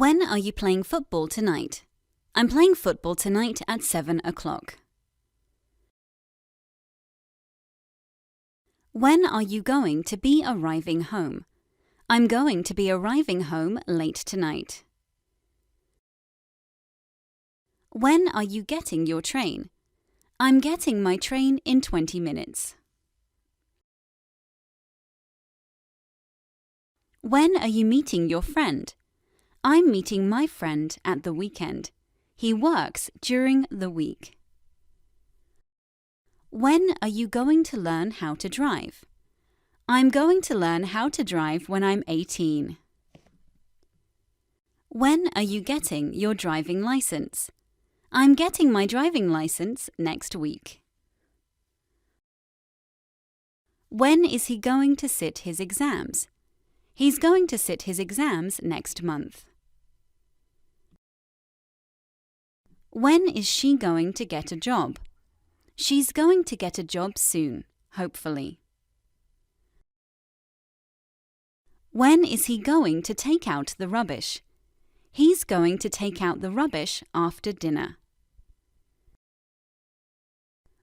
When are you playing football tonight? I'm playing football tonight at 7 o'clock. When are you going to be arriving home? I'm going to be arriving home late tonight. When are you getting your train? I'm getting my train in 20 minutes. When are you meeting your friend? I'm meeting my friend at the weekend. He works during the week. When are you going to learn how to drive? I'm going to learn how to drive when I'm 18. When are you getting your driving license? I'm getting my driving license next week. When is he going to sit his exams? He's going to sit his exams next month. When is she going to get a job? She's going to get a job soon, hopefully. When is he going to take out the rubbish? He's going to take out the rubbish after dinner.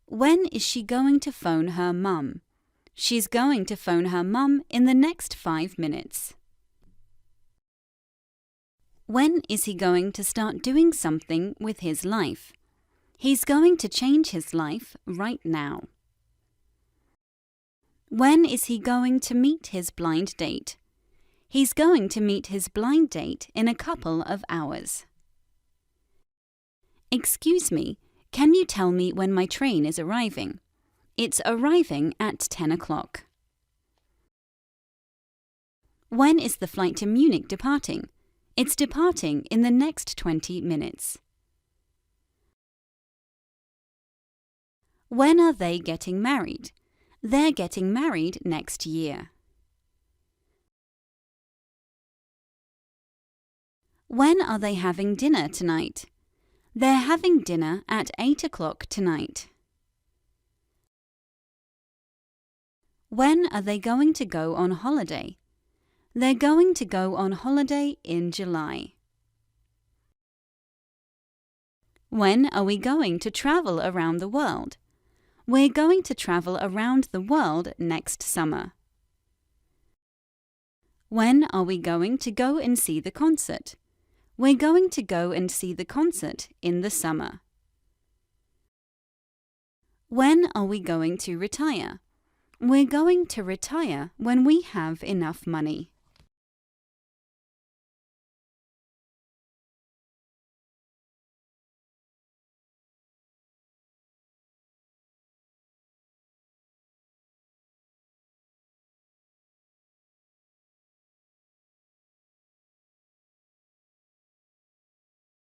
When is she going to phone her mum? She's going to phone her mum in the next 5 minutes. When is he going to start doing something with his life? He's going to change his life right now. When is he going to meet his blind date? He's going to meet his blind date in a couple of hours. Excuse me, can you tell me when my train is arriving? It's arriving at 10 o'clock. When is the flight to Munich departing? It's departing in the next 20 minutes. When are they getting married? They're getting married next year. When are they having dinner tonight? They're having dinner at 8 o'clock tonight. When are they going to go on holiday? They're going to go on holiday in July. When are we going to travel around the world? We're going to travel around the world next summer. When are we going to go and see the concert? We're going to go and see the concert in the summer. When are we going to retire? We're going to retire when we have enough money.